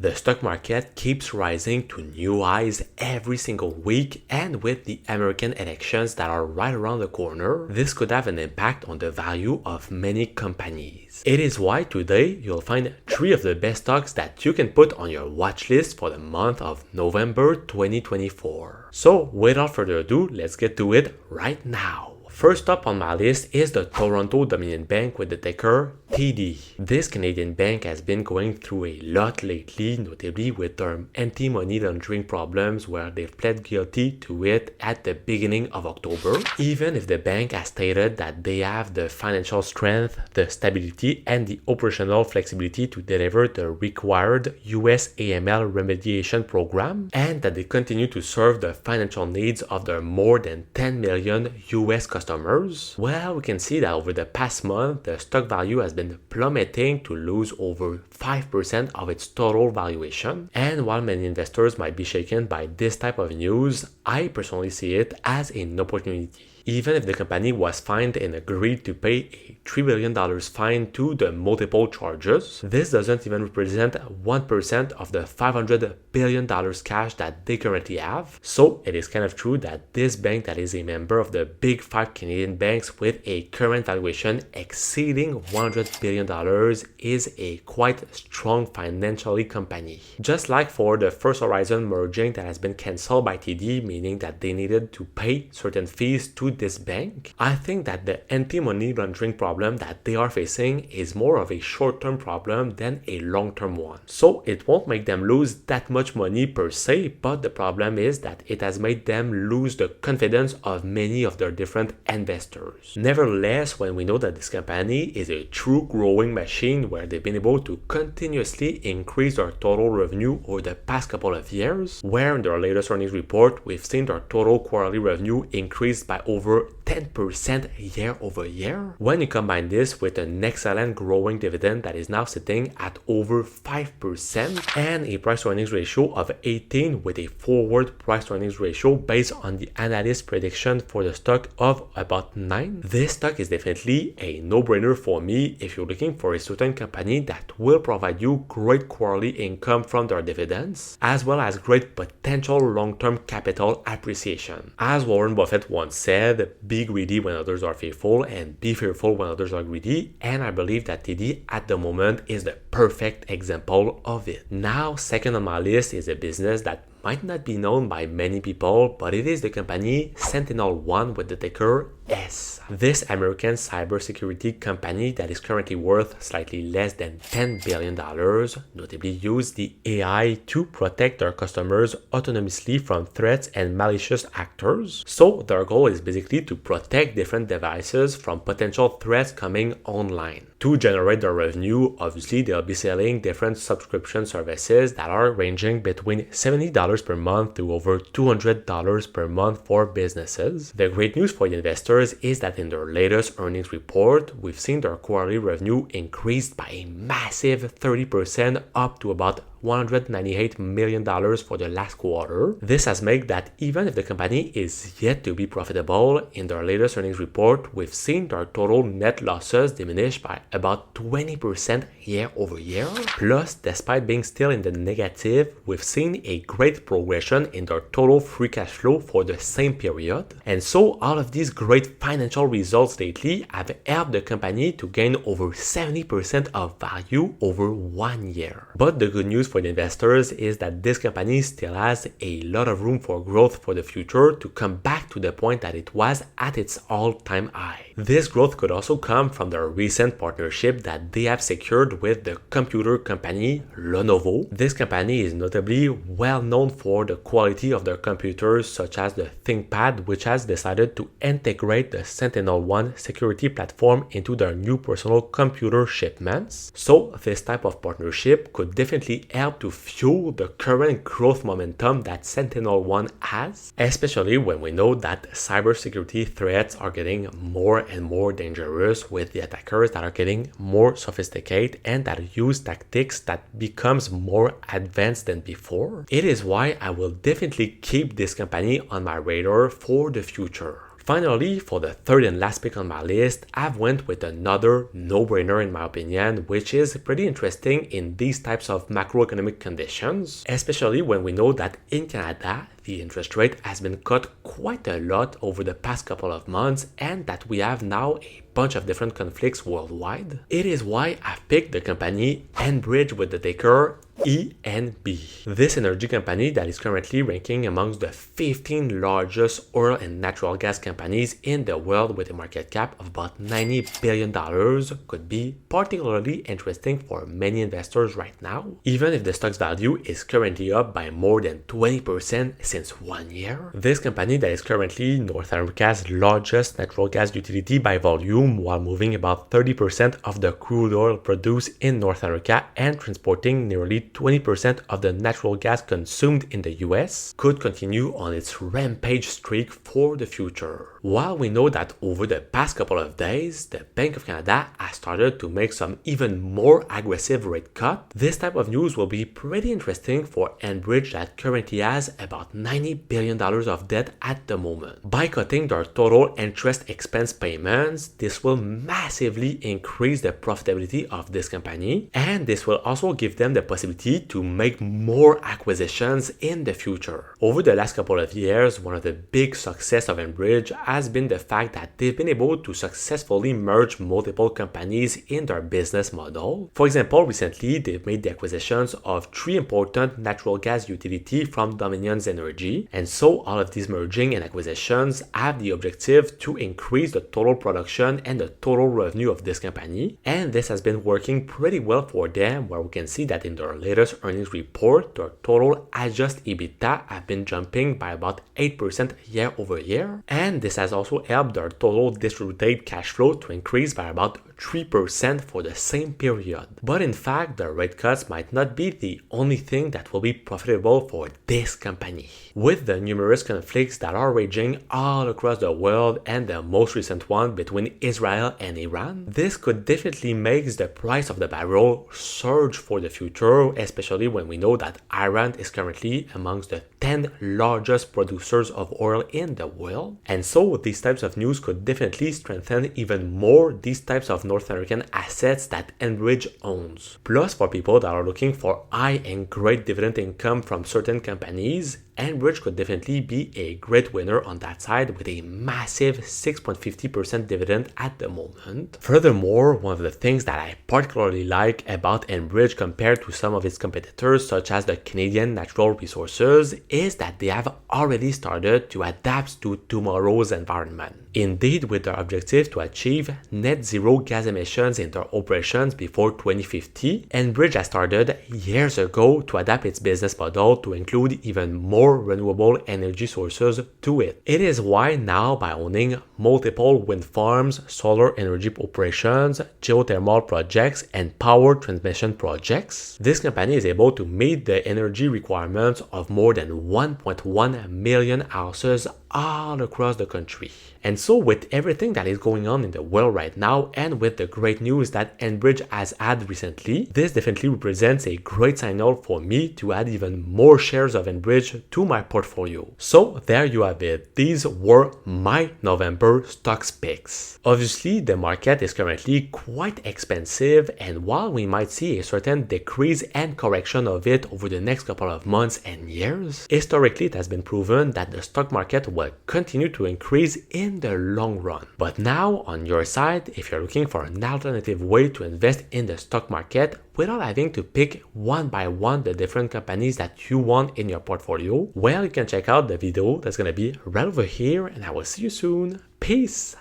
The stock market keeps rising to new highs every single week, and with the American elections that are right around the corner, this could have an impact on the value of many companies. It is why today you'll find 3 of the best stocks that you can put on your watch list for the month of November 2024. So without further ado, let's get to it right now. First up on my list is the Toronto Dominion Bank with the ticker TD. This Canadian bank has been going through a lot lately, notably with their anti-money laundering problems where they've pled guilty to it at the beginning of October. Even if the bank has stated that they have the financial strength, the stability, and the operational flexibility to deliver the required US AML remediation program, and that they continue to serve the financial needs of their more than 10 million US customers, well, we can see that over the past month, the stock value has been plummeting to lose over 5% of its total valuation. And while many investors might be shaken by this type of news, I personally see it as an opportunity. Even if the company was fined and agreed to pay a $3 billion fine to the multiple charges, this doesn't even represent 1% of the $500 billion cash that they currently have. So it is kind of true that this bank that is a member of the big 5 Canadian banks with a current valuation exceeding $100 billion is a quite strong financially company. Just like for the First Horizon merging that has been cancelled by TD, meaning that they needed to pay certain fees to this bank, I think that the anti-money laundering problem that they are facing is more of a short-term problem than a long-term one. So it won't make them lose that much money per se, but the problem is that it has made them lose the confidence of many of their different investors. Nevertheless, when we know that this company is a true growing machine where they've been able to continuously increase their total revenue over the past couple of years, where in their latest earnings report, we've seen their total quarterly revenue increase by over 10% year over year. When you combine this with an excellent growing dividend that is now sitting at over 5% and a price to earnings ratio of 18 with a forward price to earnings ratio based on the analyst prediction for the stock of about 9, this stock is definitely a no-brainer for me if you're looking for a certain company that will provide you great quarterly income from their dividends, as well as great potential long-term capital appreciation. As Warren Buffett once said, be greedy when others are fearful and be fearful when others are greedy, and I believe that TD at the moment is the perfect example of it. Now, second on my list is a business that might not be known by many people, but it is the company SentinelOne with the ticker S. This American cybersecurity company that is currently worth slightly less than $10 billion, notably use the AI to protect their customers autonomously from threats and malicious actors. So their goal is basically to protect different devices from potential threats coming online. To generate their revenue, obviously they'll be selling different subscription services that are ranging between $70 per month to over $200 per month for businesses. The great news for the investors is that in their latest earnings report, we've seen their quarterly revenue increased by a massive 30% up to about $198 million for the last quarter. This has made that even if the company is yet to be profitable, in their latest earnings report, we've seen their total net losses diminish by about 20% year over year. Plus, despite being still in the negative, we've seen a great progression in their total free cash flow for the same period. And so all of these great financial results lately have helped the company to gain over 70% of value over 1 year. But the good news for the investors is that this company still has a lot of room for growth for the future to come back to the point that it was at its all-time high. This growth could also come from the recent partnership that they have secured with the computer company Lenovo. This company is notably well known for the quality of their computers, such as the ThinkPad, which has decided to integrate the SentinelOne security platform into their new personal computer shipments. So this type of partnership could definitely help to fuel the current growth momentum that SentinelOne has, especially when we know that cybersecurity threats are getting more and more dangerous with the attackers that are getting more sophisticated and that use tactics that becomes more advanced than before. It is why I will definitely keep this company on my radar for the future. Finally, for the third and last pick on my list, I've went with another no-brainer in my opinion, which is pretty interesting in these types of macroeconomic conditions, especially when we know that in Canada, the interest rate has been cut quite a lot over the past couple of months and that we have now a bunch of different conflicts worldwide. It is why I've picked the company Enbridge with the ticker ENB. This energy company that is currently ranking amongst the 15 largest oil and natural gas companies in the world with a market cap of about $90 billion could be particularly interesting for many investors right now, even if the stock's value is currently up by more than 20% since 1 year. This company that is currently North America's largest natural gas utility by volume while moving about 30% of the crude oil produced in North America and transporting nearly 20% of the natural gas consumed in the US, could continue on its rampage streak for the future. While we know that over the past couple of days, the Bank of Canada has started to make some even more aggressive rate cuts, this type of news will be pretty interesting for Enbridge that currently has about $90 billion of debt at the moment. By cutting their total interest expense payments, this will massively increase the profitability of this company, and this will also give them the possibility to make more acquisitions in the future. Over the last couple of years, one of the big success of Enbridge has been the fact that they've been able to successfully merge multiple companies in their business model. For example, recently they've made the acquisitions of 3 important natural gas utilities from Dominion's Energy, and so all of these merging and acquisitions have the objective to increase the total production and the total revenue of this company, and this has been working pretty well for them, where we can see that in their latest earnings report, their total adjusted EBITDA have been jumping by about 8% year over year, and this has also helped their total distributed cash flow to increase by about 3% for the same period. But in fact, the rate cuts might not be the only thing that will be profitable for this company. With the numerous conflicts that are raging all across the world and the most recent one between Israel and Iran, this could definitely make the price of the barrel surge for the future, especially when we know that Iran is currently amongst the 10 largest producers of oil in the world. And so these types of news could definitely strengthen even more these types of North American assets that Enbridge owns. Plus, for people that are looking for high and great dividend income from certain companies, Enbridge could definitely be a great winner on that side with a massive 6.50% dividend at the moment. Furthermore, one of the things that I particularly like about Enbridge compared to some of its competitors such as the Canadian Natural Resources is that they have already started to adapt to tomorrow's environment. Indeed, with their objective to achieve net zero gas emissions in their operations before 2050, Enbridge has started years ago to adapt its business model to include even more renewable energy sources to it. It is why now, by owning multiple wind farms, solar energy operations, geothermal projects, and power transmission projects, this company is able to meet the energy requirements of more than 1.1 million houses all across the country. And so with everything that is going on in the world right now and with the great news that Enbridge has had recently, this definitely represents a great signal for me to add even more shares of Enbridge to my portfolio. So there you have it. These were my November stocks picks. Obviously, the market is currently quite expensive, and while we might see a certain decrease and correction of it over the next couple of months and years, historically it has been proven that the stock market will continue to increase in the long run. But now, on your side, if you're looking for an alternative way to invest in the stock market without having to pick one by one the different companies that you want in your portfolio, well, you can check out the video that's going to be right over here, and I will see you soon. Peace!